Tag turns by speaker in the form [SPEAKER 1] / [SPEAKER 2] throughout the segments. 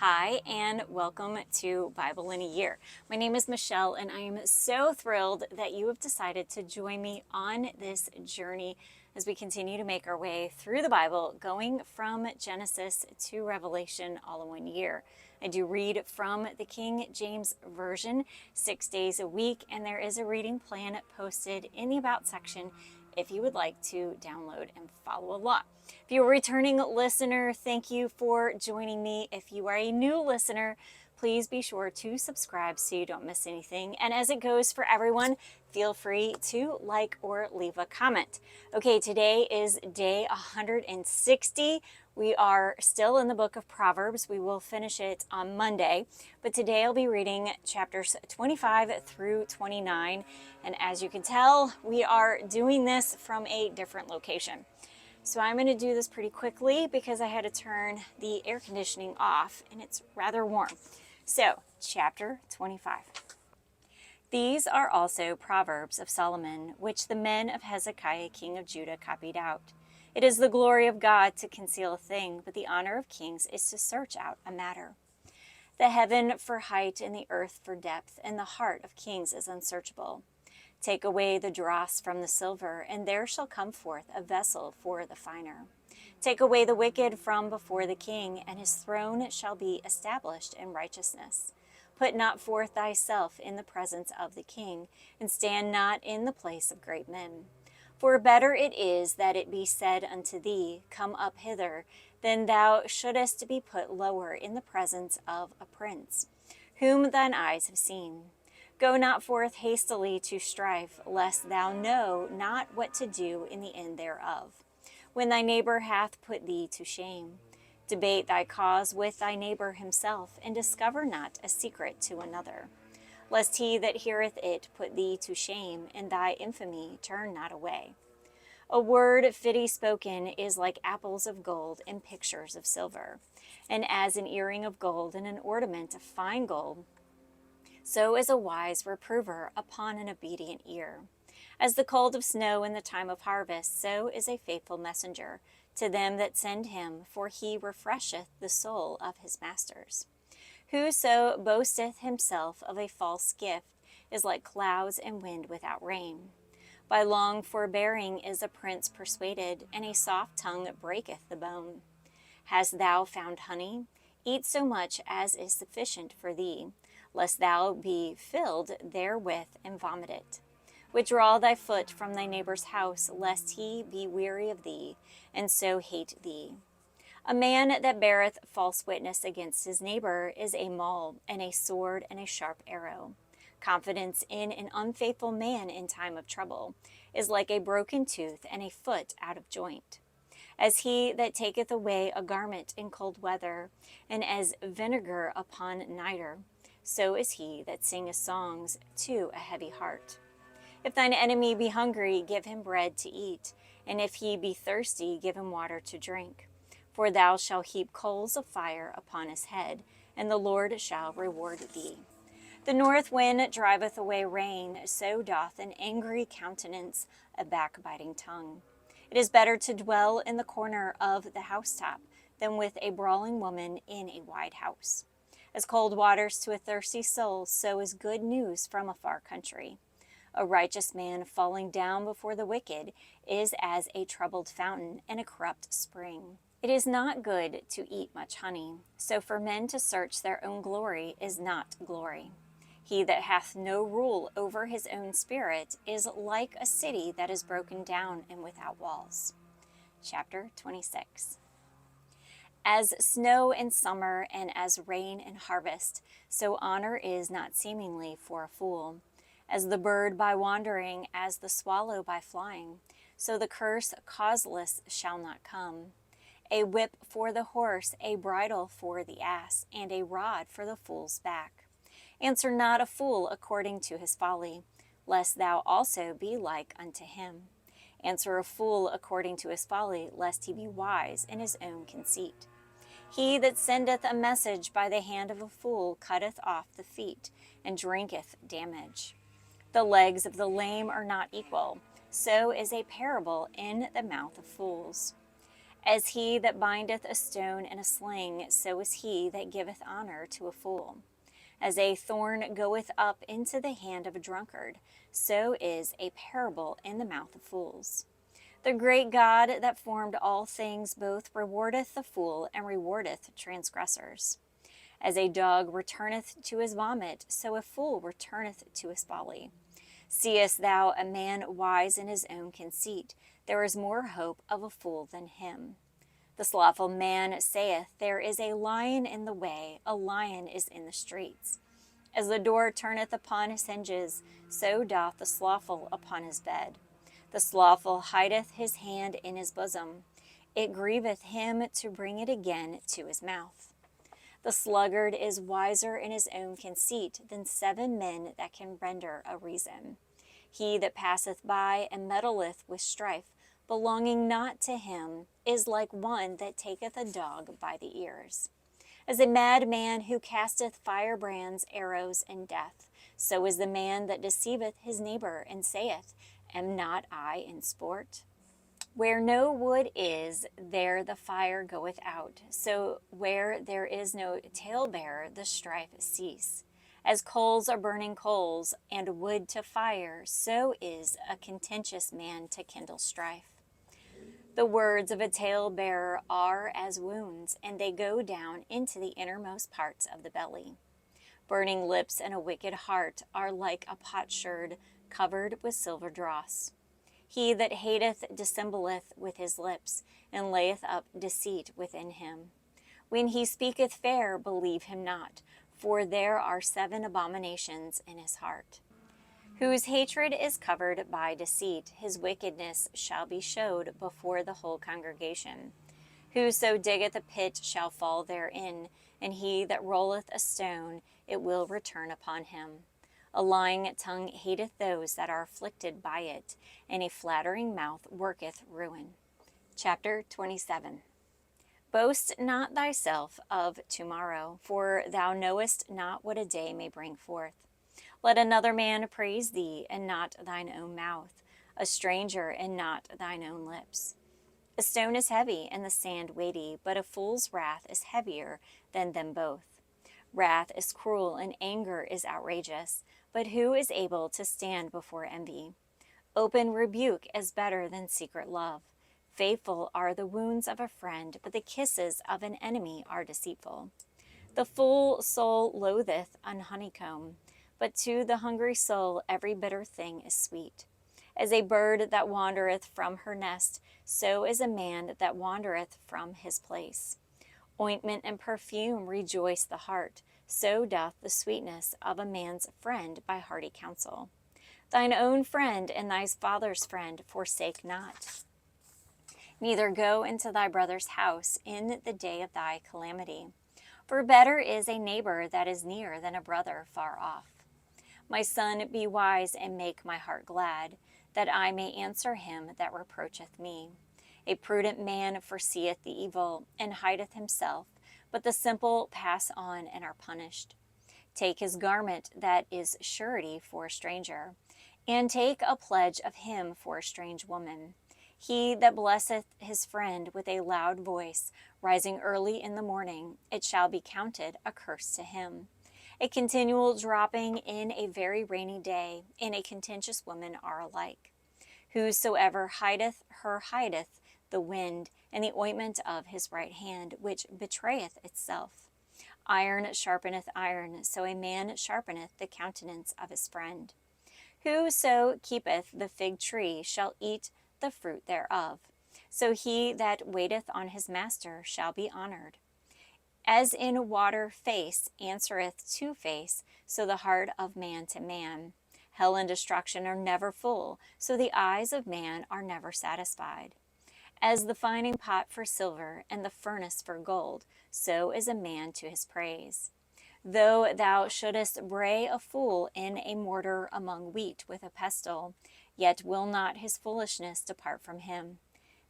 [SPEAKER 1] Hi, and welcome to Bible in a Year. My name is Michelle, and I am so thrilled that you have decided to join me on this journey as we continue to make our way through the Bible, going from Genesis to Revelation all in 1 year. I do read from the King James Version 6 days a week, and there is a reading plan posted in the About section if you would like to download and follow along. If you're a returning listener, thank you for joining me. If you are a new listener, please be sure to subscribe so you don't miss anything. And as it goes for everyone, feel free to like or leave a comment. Okay, today is day 160. We are still in the book of Proverbs. We will finish it on Monday, but today I'll be reading chapters 25 through 29. And as you can tell, we are doing this from a different location. So I'm going to do this pretty quickly because I had to turn the air conditioning off and it's rather warm. So, chapter 25. These are also Proverbs of Solomon, which the men of Hezekiah, king of Judah, copied out. It is the glory of God to conceal a thing, but the honor of kings is to search out a matter. The heaven for height and the earth for depth, and the heart of kings is unsearchable. Take away the dross from the silver, and there shall come forth a vessel for the finer. Take away the wicked from before the king, and his throne shall be established in righteousness. Put not forth thyself in the presence of the king, and stand not in the place of great men. For better it is that it be said unto thee, Come up hither, than thou shouldest be put lower in the presence of a prince, whom thine eyes have seen. Go not forth hastily to strife, lest thou know not what to do in the end thereof. When thy neighbor hath put thee to shame, debate thy cause with thy neighbor himself, and discover not a secret to another. Lest he that heareth it put thee to shame, and thy infamy turn not away. A word fitly spoken is like apples of gold and pictures of silver, and as an earring of gold and an ornament of fine gold, so is a wise reprover upon an obedient ear. As the cold of snow in the time of harvest, so is a faithful messenger to them that send him, for he refresheth the soul of his masters. Whoso boasteth himself of a false gift is like clouds and wind without rain. By long forbearing is a prince persuaded, and a soft tongue breaketh the bone. Hast thou found honey? Eat so much as is sufficient for thee, lest thou be filled therewith and vomit it. Withdraw thy foot from thy neighbor's house, lest he be weary of thee, and so hate thee. A man that beareth false witness against his neighbor is a maul, and a sword, and a sharp arrow. Confidence in an unfaithful man in time of trouble is like a broken tooth and a foot out of joint. As he that taketh away a garment in cold weather, and as vinegar upon nitre, so is he that singeth songs to a heavy heart. If thine enemy be hungry, give him bread to eat, and if he be thirsty, give him water to drink. For thou shalt heap coals of fire upon his head, and the Lord shall reward thee. The north wind driveth away rain, so doth an angry countenance a backbiting tongue. It is better to dwell in the corner of the housetop than with a brawling woman in a wide house. As cold waters to a thirsty soul, so is good news from a far country. A righteous man falling down before the wicked is as a troubled fountain and a corrupt spring. It is not good to eat much honey, so for men to search their own glory is not glory. He that hath no rule over his own spirit is like a city that is broken down and without walls. Chapter 26. As snow in summer and as rain in harvest, so honor is not seemingly for a fool. As the bird by wandering, as the swallow by flying, so the curse causeless shall not come. A whip for the horse, a bridle for the ass, and a rod for the fool's back. Answer not a fool according to his folly, lest thou also be like unto him. Answer a fool according to his folly, lest he be wise in his own conceit. He that sendeth a message by the hand of a fool cutteth off the feet, and drinketh damage. The legs of the lame are not equal, so is a parable in the mouth of fools. As he that bindeth a stone in a sling, so is he that giveth honor to a fool. As a thorn goeth up into the hand of a drunkard, so is a parable in the mouth of fools. The great God that formed all things both rewardeth the fool and rewardeth transgressors. As a dog returneth to his vomit, so a fool returneth to his folly. Seest thou a man wise in his own conceit? There is more hope of a fool than him. The slothful man saith, there is a lion in the way, a lion is in the streets. As the door turneth upon his hinges, so doth the slothful upon his bed. The slothful hideth his hand in his bosom. It grieveth him to bring it again to his mouth. The sluggard is wiser in his own conceit than 7 men that can render a reason. He that passeth by and meddleth with strife, belonging not to him, is like one that taketh a dog by the ears. As a madman who casteth firebrands, arrows, and death, so is the man that deceiveth his neighbor, and saith, am not I in sport? Where no wood is, there the fire goeth out. So where there is no talebearer, the strife cease. As coals are burning coals, and wood to fire, so is a contentious man to kindle strife. The words of a talebearer are as wounds, and they go down into the innermost parts of the belly. Burning lips and a wicked heart are like a potsherd covered with silver dross. He that hateth dissembleth with his lips, and layeth up deceit within him. When he speaketh fair, believe him not, for there are 7 abominations in his heart. Whose hatred is covered by deceit, his wickedness shall be showed before the whole congregation. Whoso diggeth a pit shall fall therein, and he that rolleth a stone, it will return upon him. A lying tongue hateth those that are afflicted by it, and a flattering mouth worketh ruin. Chapter 27. Boast not thyself of tomorrow, for thou knowest not what a day may bring forth. Let another man praise thee, and not thine own mouth, a stranger, and not thine own lips. A stone is heavy, and the sand weighty, but a fool's wrath is heavier than them both. Wrath is cruel, and anger is outrageous, but who is able to stand before envy? Open rebuke is better than secret love. Faithful are the wounds of a friend, but the kisses of an enemy are deceitful. The full soul loatheth an honeycomb, but to the hungry soul every bitter thing is sweet. As a bird that wandereth from her nest, so is a man that wandereth from his place. Ointment and perfume rejoice the heart, so doth the sweetness of a man's friend by hearty counsel. Thine own friend and thy father's friend forsake not. Neither go into thy brother's house in the day of thy calamity. For better is a neighbor that is near than a brother far off. My son, be wise and make my heart glad, that I may answer him that reproacheth me. A prudent man foreseeth the evil, and hideth himself, but the simple pass on and are punished. Take his garment that is surety for a stranger, and take a pledge of him for a strange woman. He that blesseth his friend with a loud voice, rising early in the morning, it shall be counted a curse to him. A continual dropping in a very rainy day, and a contentious woman are alike. Whosoever hideth her hideth the wind, and the ointment of his right hand, which betrayeth itself. Iron sharpeneth iron, so a man sharpeneth the countenance of his friend. Whoso keepeth the fig tree shall eat the fruit thereof. So he that waiteth on his master shall be honored. As in water face answereth to face, so the heart of man to man. Hell and destruction are never full, so the eyes of man are never satisfied. As the fining pot for silver, and the furnace for gold, so is a man to his praise. Though thou shouldest bray a fool in a mortar among wheat with a pestle, yet will not his foolishness depart from him.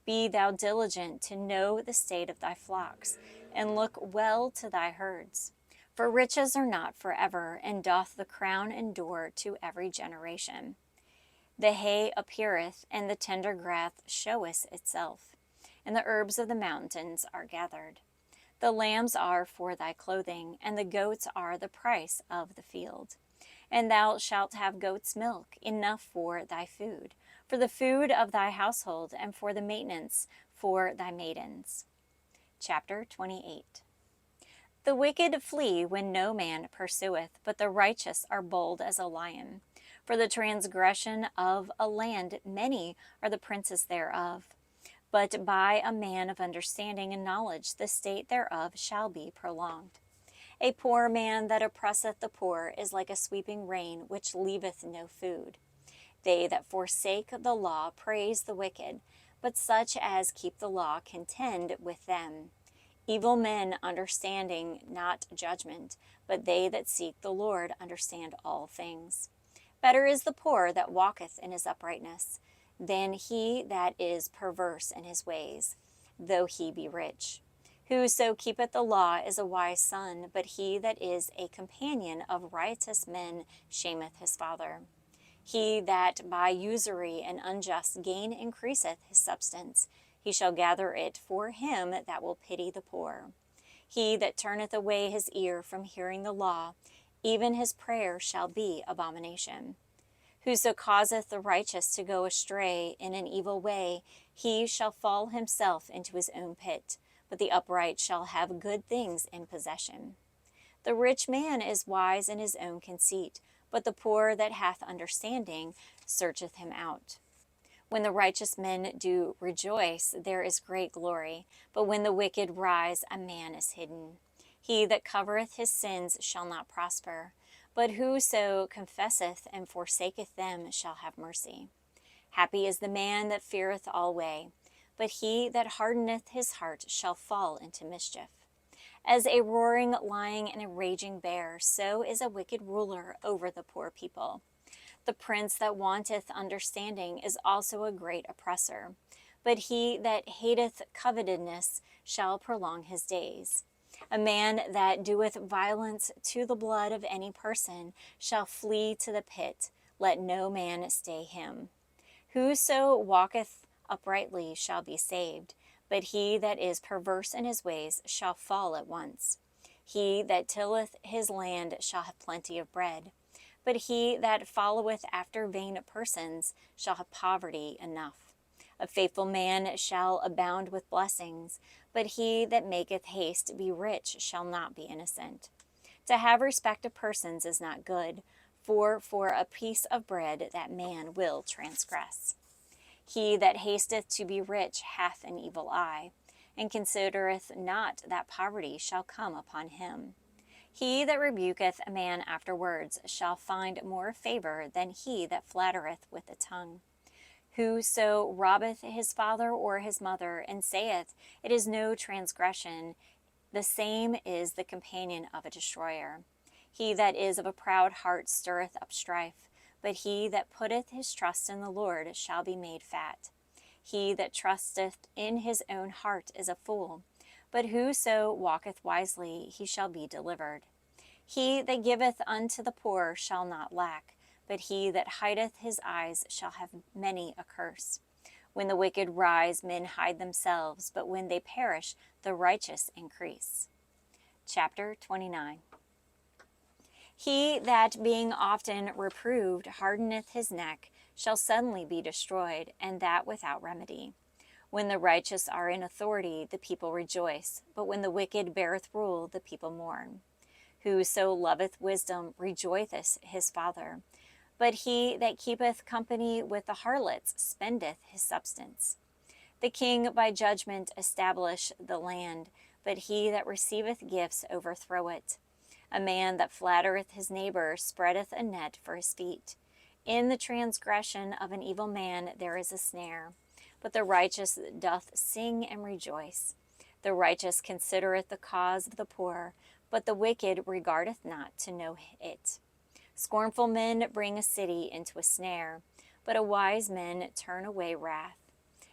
[SPEAKER 1] Be thou diligent to know the state of thy flocks, and look well to thy herds. For riches are not forever, and doth the crown endure to every generation. The hay appeareth, and the tender grass showeth itself, and the herbs of the mountains are gathered. The lambs are for thy clothing, and the goats are the price of the field. And thou shalt have goat's milk, enough for thy food, for the food of thy household, and for the maintenance for thy maidens. Chapter 28. The wicked flee when no man pursueth, but the righteous are bold as a lion. For the transgression of a land many are the princes thereof. But by a man of understanding and knowledge the state thereof shall be prolonged. A poor man that oppresseth the poor is like a sweeping rain which leaveth no food. They that forsake the law praise the wicked, but such as keep the law contend with them. Evil men understanding not judgment, but they that seek the Lord understand all things. Better is the poor that walketh in his uprightness, than he that is perverse in his ways, though he be rich. Whoso keepeth the law is a wise son, but he that is a companion of riotous men shameth his father. He that by usury and unjust gain increaseth his substance, he shall gather it for him that will pity the poor. He that turneth away his ear from hearing the law, even his prayer shall be abomination. Whoso causeth the righteous to go astray in an evil way, he shall fall himself into his own pit, but the upright shall have good things in possession. The rich man is wise in his own conceit, but the poor that hath understanding searcheth him out. When the righteous men do rejoice, there is great glory, but when the wicked rise, a man is hidden. He that covereth his sins shall not prosper, but whoso confesseth and forsaketh them shall have mercy. Happy is the man that feareth alway, but he that hardeneth his heart shall fall into mischief. As a roaring lion and a raging bear, so is a wicked ruler over the poor people. The prince that wanteth understanding is also a great oppressor, but he that hateth covetousness shall prolong his days. A man that doeth violence to the blood of any person shall flee to the pit. Let no man stay him. Whoso walketh uprightly shall be saved, but he that is perverse in his ways shall fall at once. He that tilleth his land shall have plenty of bread, but he that followeth after vain persons shall have poverty enough. A faithful man shall abound with blessings, but he that maketh haste to be rich shall not be innocent. To have respect of persons is not good, for a piece of bread that man will transgress. He that hasteth to be rich hath an evil eye, and considereth not that poverty shall come upon him. He that rebuketh a man afterwards shall find more favor than he that flattereth with the tongue. Whoso robbeth his father or his mother, and saith, It is no transgression, the same is the companion of a destroyer. He that is of a proud heart stirreth up strife, but he that putteth his trust in the Lord shall be made fat. He that trusteth in his own heart is a fool, but whoso walketh wisely, he shall be delivered. He that giveth unto the poor shall not lack, but he that hideth his eyes shall have many a curse. When the wicked rise, men hide themselves, but when they perish, the righteous increase. Chapter 29. He that being often reproved hardeneth his neck shall suddenly be destroyed, and that without remedy. When the righteous are in authority, the people rejoice, but when the wicked beareth rule, the people mourn. Whoso loveth wisdom rejoiceth his father, but he that keepeth company with the harlots spendeth his substance. The king by judgment establish the land, but he that receiveth gifts overthrow it. A man that flattereth his neighbor spreadeth a net for his feet. In the transgression of an evil man there is a snare, but the righteous doth sing and rejoice. The righteous considereth the cause of the poor, but the wicked regardeth not to know it. Scornful men bring a city into a snare, but a wise man turn away wrath.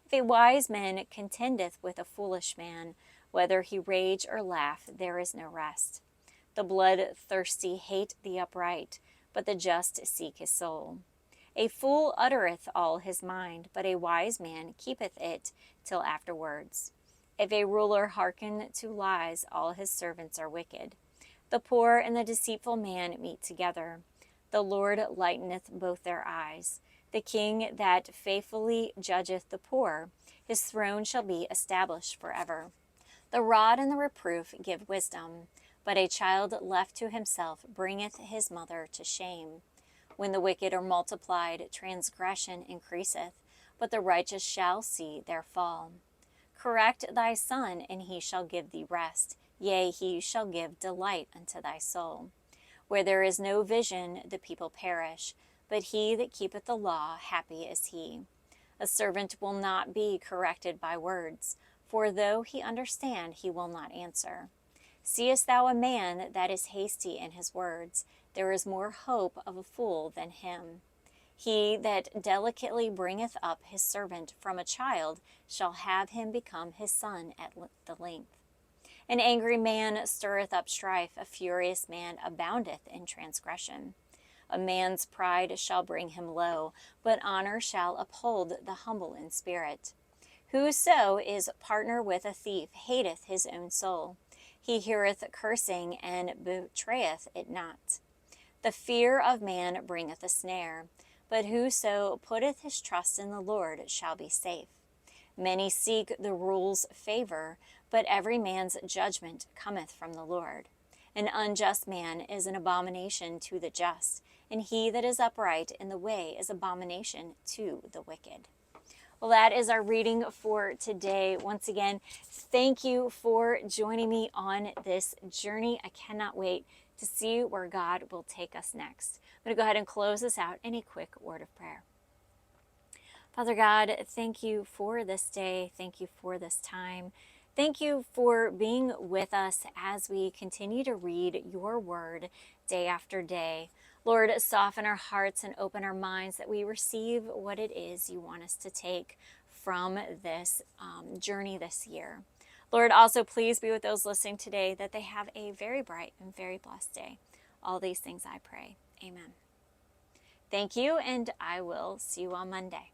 [SPEAKER 1] If a wise man contendeth with a foolish man, whether he rage or laugh, there is no rest. The bloodthirsty hate the upright, but the just seek his soul. A fool uttereth all his mind, but a wise man keepeth it till afterwards. If a ruler hearken to lies, all his servants are wicked. The poor and the deceitful man meet together. The Lord lighteneth both their eyes. The king that faithfully judgeth the poor, his throne shall be established forever. The rod and the reproof give wisdom, but a child left to himself bringeth his mother to shame. When the wicked are multiplied, transgression increaseth, but the righteous shall see their fall. Correct thy son, and he shall give thee rest. Yea, he shall give delight unto thy soul. Where there is no vision, the people perish, but he that keepeth the law, happy is he. A servant will not be corrected by words, for though he understand, he will not answer. Seest thou a man that is hasty in his words? There is more hope of a fool than him. He that delicately bringeth up his servant from a child shall have him become his son at the length. An angry man stirreth up strife, a furious man aboundeth in transgression. A man's pride shall bring him low, but honor shall uphold the humble in spirit. Whoso is partner with a thief hateth his own soul. He heareth cursing and betrayeth it not. The fear of man bringeth a snare, but whoso putteth his trust in the Lord shall be safe. Many seek the rule's favor, but every man's judgment cometh from the Lord. An unjust man is an abomination to the just, and he that is upright in the way is abomination to the wicked. Well, that is our reading for today. Once again, thank you for joining me on this journey. I cannot wait to see where God will take us next. I'm going to go ahead and close this out in a quick word of prayer. Father God, thank you for this day. Thank you for this time. Thank you for being with us as we continue to read your word day after day. Lord, soften our hearts and open our minds that we receive what it is you want us to take from this journey this year. Lord, also please be with those listening today that they have a very bright and very blessed day. All these things I pray. Amen. Thank you, and I will see you on Monday.